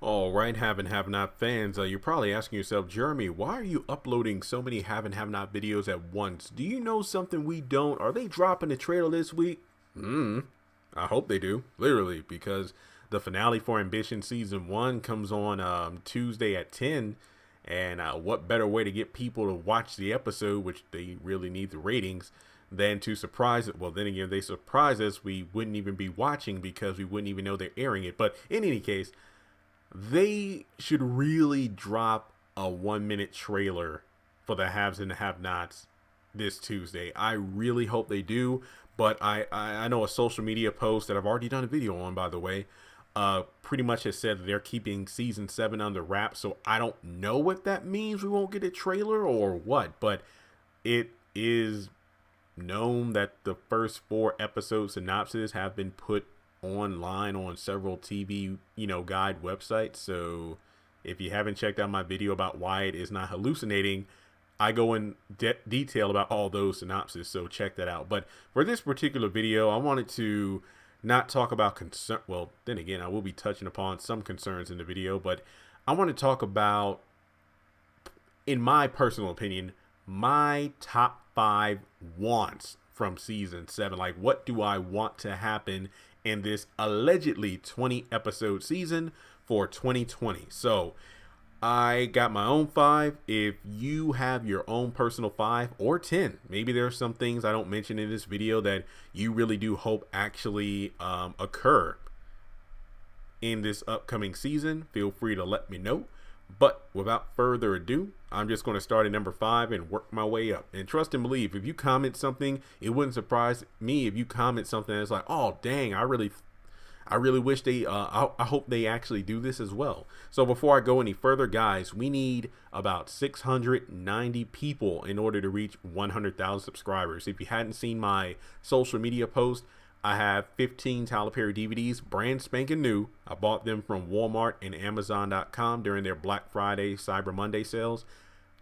All right, have and have not fans, you're probably asking yourself, Jeremy, why are you uploading so many have and have not videos at once? Do you know something we don't? Are they dropping the trailer this week? I hope they do, literally, because the finale for Ambition Season 1 comes on Tuesday at 10. And what better way to get people to watch the episode, which they really need the ratings, than to surprise it? Well, then again, if they surprise us, we wouldn't even be watching because we wouldn't even know they're airing it. But in any case, they should really drop a 1 minute trailer for the haves and the have nots this Tuesday. I really hope they do. But I know a social media post that I've already done a video on, by the way, pretty much has said that they're keeping season 7 under wraps. So I don't know what that means. We won't get a trailer or what, but it is known that the first 4 episode synopses have been put online on several TV, guide websites. So if you haven't checked out my video about why it is not hallucinating, I go in detail about all those synopses. So check that out. But for this particular video, I wanted to not talk about concern. Well, then again, I will be touching upon some concerns in the video, but I want to talk about, in my personal opinion, my top 5 wants from season 7. Like, what do I want to happen in this allegedly 20 episode season for 2020? So I got my own 5. If you have your own personal 5 or 10, maybe there's some things I don't mention in this video that you really do hope actually occur in this upcoming season, feel free to let me know. But without further ado, I'm just going to start at number 5 and work my way up. And trust and believe, if you comment something, it wouldn't surprise me if you comment something that's like, oh dang, I really wish they I hope they actually do this as well. So before I go any further, guys, we need about 690 people in order to reach 100,000 subscribers. If you hadn't seen my social media post, I have 15 Tyler Perry DVDs, brand spanking new. I bought them from Walmart and Amazon.com during their Black Friday, Cyber Monday sales.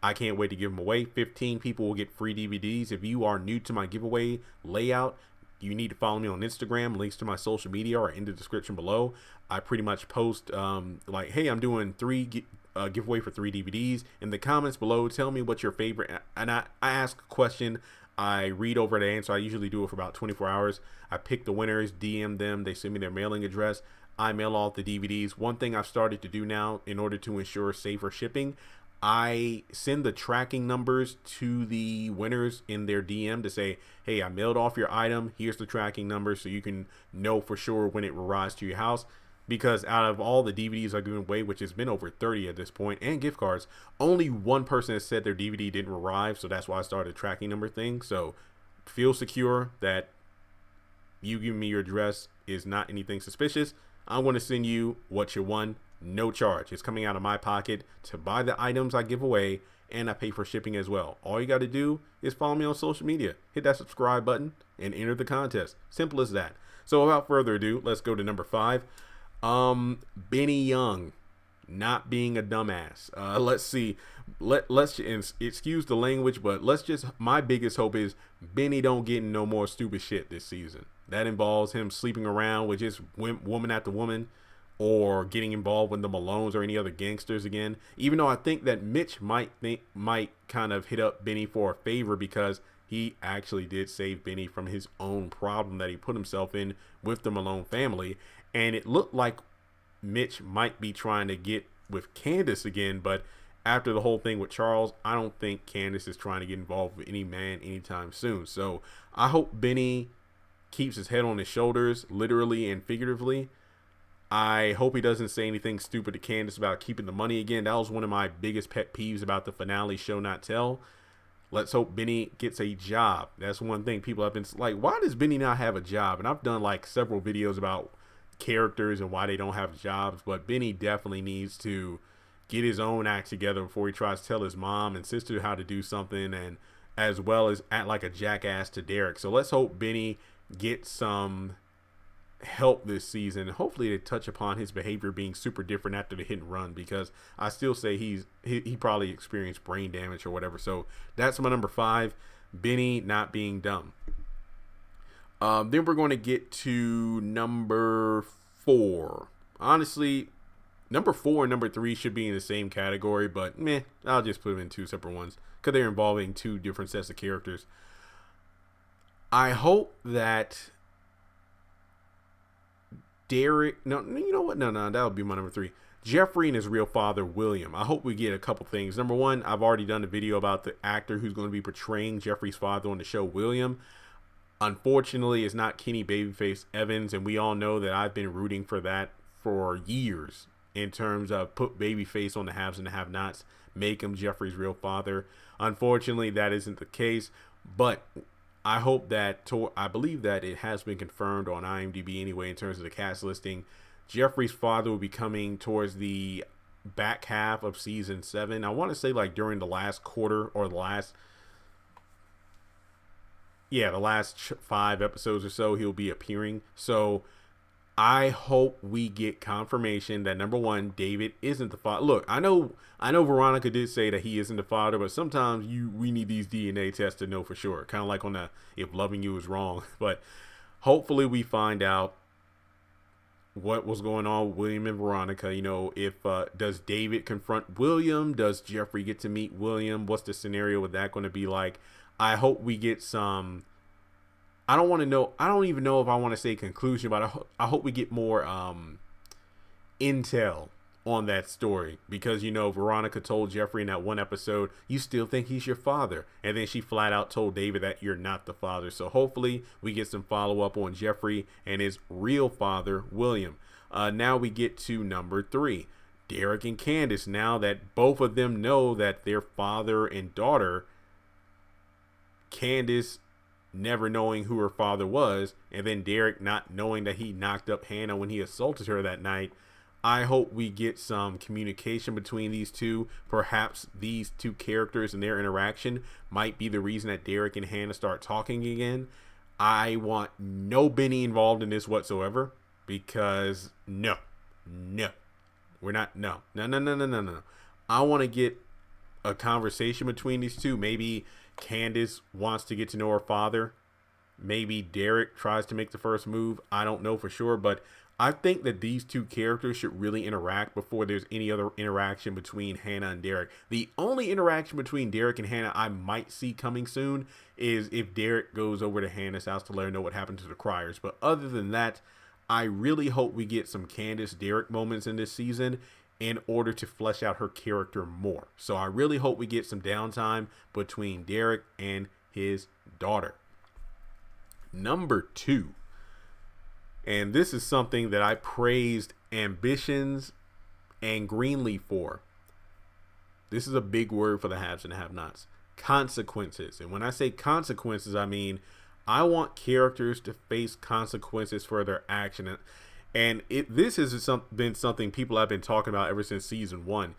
I can't wait to give them away. 15 people will get free DVDs. If you are new to my giveaway layout, you need to follow me on Instagram. Links to my social media are in the description below. I pretty much post like, hey, I'm doing giveaway for 3 DVDs. In the comments below, tell me what's your favorite. And I ask a question. I read over the answer. I usually do it for about 24 hours. I pick the winners, DM them. They send me their mailing address. I mail off the DVDs. One thing I've started to do now in order to ensure safer shipping, I send the tracking numbers to the winners in their DM to say, hey, I mailed off your item. Here's the tracking number so you can know for sure when it arrives to your house. Because out of all the DVDs I've given away, which has been over 30 at this point, and gift cards, only one person has said their DVD didn't arrive. So that's why I started a tracking number thing. So feel secure that you giving me your address is not anything suspicious. I'm going to send you what you won. No charge. It's coming out of my pocket to buy the items I give away, and I pay for shipping as well. All you got to do is follow me on social media, hit that subscribe button, and enter the contest. Simple as that. So without further ado, let's go to number 5. Benny Young not being a dumbass. Let's see. Let's excuse the language, but my biggest hope is Benny don't get in no more stupid shit this season. That involves him sleeping around with just woman after woman, or getting involved with the Malones or any other gangsters again. Even though I think that Mitch might kind of hit up Benny for a favor, because he actually did save Benny from his own problem that he put himself in with the Malone family. And it looked like Mitch might be trying to get with Candace again, but after the whole thing with Charles, I don't think Candace is trying to get involved with any man anytime soon. So I hope Benny keeps his head on his shoulders, literally and figuratively. I hope he doesn't say anything stupid to Candace about keeping the money again. That was one of my biggest pet peeves about the finale, show not tell. Let's hope Benny gets a job. That's one thing people have been like, why does Benny not have a job? And I've done like several videos about characters and why they don't have jobs, but Benny definitely needs to get his own act together before he tries to tell his mom and sister how to do something, and as well as act like a jackass to Derek. So let's hope Benny gets some help this season. Hopefully they touch upon his behavior being super different after the hit and run, because I still say he probably experienced brain damage or whatever. So that's my number 5, Benny not being dumb. Then we're going to get to number 4. Honestly, Number 4 and number 3 should be in the same category, but meh, I'll just put them in 2 separate ones because they're involving 2 different sets of characters. I hope that Derek, no, you know what? No, that would be my number 3. Jeffrey and his real father, William. I hope we get a couple things. Number 1, I've already done a video about the actor who's going to be portraying Jeffrey's father on the show, William. Unfortunately, it's not Kenny Babyface Evans, and we all know that I've been rooting for that for years in terms of put Babyface on the haves and the have-nots, make him Jeffrey's real father. Unfortunately, that isn't the case, but I hope that, I believe that it has been confirmed on IMDb anyway in terms of the cast listing. Jeffrey's father will be coming towards the back half of season 7. I want to say like during the last quarter or the last 5 episodes or so he'll be appearing. So I hope we get confirmation that number 1, David isn't the father. Look, I know Veronica did say that he isn't the father, but sometimes we need these DNA tests to know for sure. Kind of like on the if loving you is wrong. But hopefully we find out what was going on with William and Veronica. You know, if does David confront William? Does Jeffrey get to meet William? What's the scenario with that going to be like? I hope we get some. I don't even know if I want to say conclusion, but I hope we get more intel on that story, because, you know, Veronica told Jeffrey in that one episode, you still think he's your father. And then she flat out told David that you're not the father. So hopefully we get some follow up on Jeffrey and his real father, William. Now we get to number 3, Derek and Candace. Now that both of them know that their father and daughter, Candace never knowing who her father was, and then Derek not knowing that he knocked up Hannah when he assaulted her that night. I hope we get some communication between these two. Perhaps these 2 characters and their interaction might be the reason that Derek and Hannah start talking again. I want no Benny involved in this whatsoever, because no. We're not, no. I want to get a conversation between these 2. Maybe Candace wants to get to know her father. Maybe Derek tries to make the first move. I don't know for sure, but I think that these 2 characters should really interact before there's any other interaction between Hannah and Derek. The only interaction between Derek and Hannah I might see coming soon is if Derek goes over to Hannah's house to let her know what happened to the Criers. But other than that, I really hope we get some Candace Derek moments in this season in order to flesh out her character more. So I really hope we get some downtime between Derek and his daughter. Number 2. And this is something that I praised Ambitions and Greenleaf for. This is a big word for the haves and the have-nots. Consequences. And when I say consequences, I mean I want characters to face consequences for their action. And this has been something people have been talking about ever since season 1.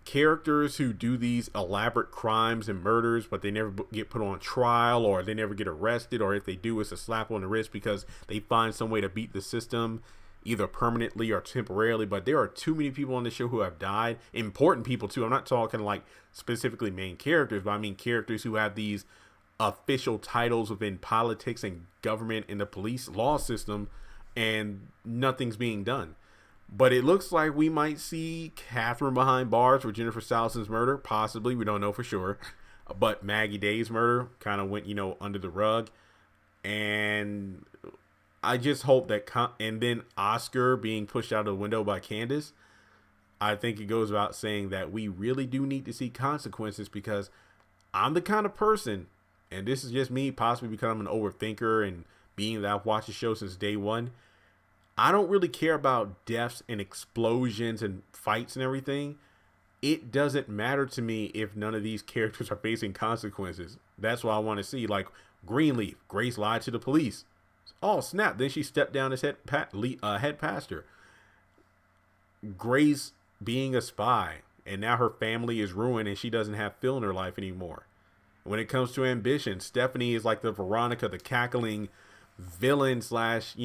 Characters who do these elaborate crimes and murders, but they never get put on trial, or they never get arrested, or if they do, it's a slap on the wrist because they find some way to beat the system, either permanently or temporarily. But there are too many people on the show who have died. Important people too. I'm not talking like specifically main characters, but I mean characters who have these official titles within politics and government and the police law system, and nothing's being done. But it looks like we might see Catherine behind bars for Jennifer Sallison's murder. Possibly. We don't know for sure. But Maggie Day's murder kind of went, under the rug. And I just hope that... and then Oscar being pushed out of the window by Candace. I think it goes without saying that we really do need to see consequences, because I'm the kind of person, and this is just me possibly because I'm an overthinker and being that I've watched the show since day 1, I don't really care about deaths and explosions and fights and everything. It doesn't matter to me if none of these characters are facing consequences. That's what I want to see. Like Greenleaf, Grace lied to the police. Oh, snap. Then she stepped down as head pastor. Grace being a spy, and now her family is ruined and she doesn't have Phil in her life anymore. When it comes to ambition, Stephanie is like the Veronica, the cackling villain slash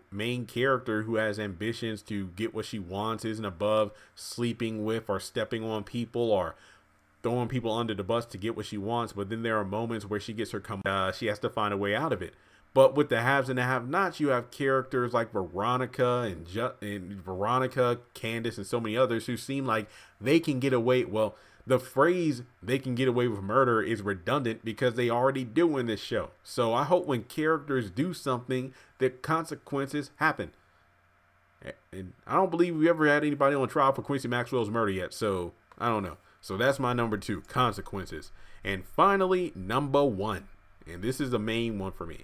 main character who has ambitions to get what she wants, isn't above sleeping with or stepping on people or throwing people under the bus to get what she wants. But then there are moments where she gets her she has to find a way out of it. But with the haves and the have-nots, you have characters like Veronica Candace, and so many others who seem like they can get away. Well, the phrase "they can get away with murder" is redundant because they already do in this show. So I hope when characters do something, the consequences happen. And I don't believe we ever had anybody on trial for Quincy Maxwell's murder yet. So I don't know. So that's my number 2, consequences. And finally, number 1, and this is the main one for me.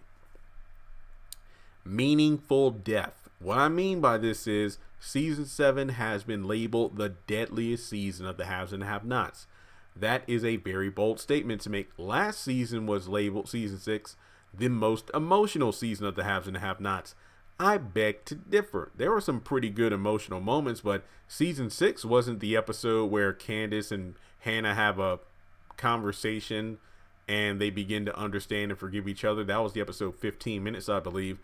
Meaningful death. What I mean by this is season 7 has been labeled the deadliest season of the haves and have-nots. That is a very bold statement to make. Last season was labeled, season 6, the most emotional season of the haves and the have-nots. I beg to differ. There were some pretty good emotional moments, but season 6 wasn't the episode where Candace and Hannah have a conversation and they begin to understand and forgive each other. That was the episode 15 minutes, I believe.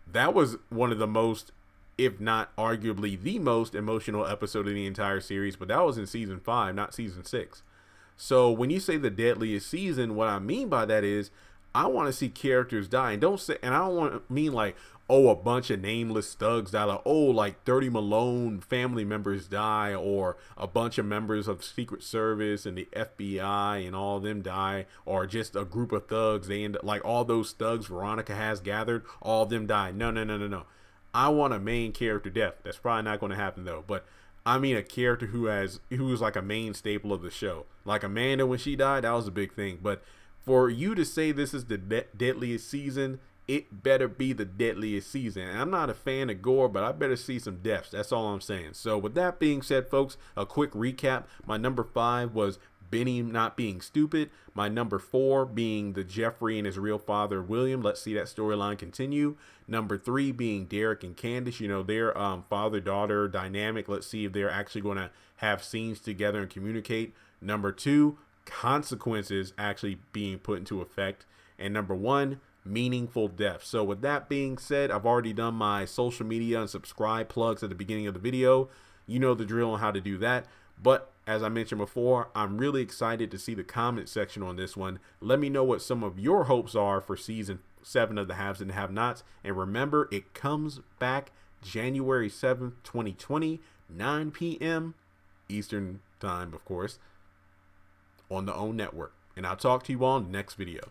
That was one of the most, if not arguably the most emotional episode of the entire series, but that was in season 5, not season 6. So when you say the deadliest season, what I mean by that is I want to see characters die, and I don't want to mean like, oh, a bunch of nameless thugs die, like, oh, like 30 Malone family members die, or a bunch of members of Secret Service and the FBI and all of them die, or just a group of thugs, they end up like all those thugs Veronica has gathered, all of them die. No. I want a main character death. That's probably not going to happen though, but I mean a character who is like a main staple of the show. Like Amanda, when she died, that was a big thing. But for you to say this is the deadliest season, it better be the deadliest season. And I'm not a fan of gore, but I better see some deaths. That's all I'm saying. So with that being said, folks, a quick recap. My number 5 was Benny not being stupid. My number 4 being the Jeffrey and his real father, William. Let's see that storyline continue. Number 3 being Derek and Candace, you know, their father-daughter dynamic. Let's see if they're actually going to have scenes together and communicate. Number 2, consequences actually being put into effect. And number 1, meaningful death. So with that being said, I've already done my social media and subscribe plugs at the beginning of the video. You know the drill on how to do that. But as I mentioned before, I'm really excited to see the comment section on this one. Let me know what some of your hopes are for season 7 of the haves and have-nots. And remember, it comes back January 7th, 2020, 9 p.m. Eastern time, of course, on the OWN network. And I'll talk to you all in the next video.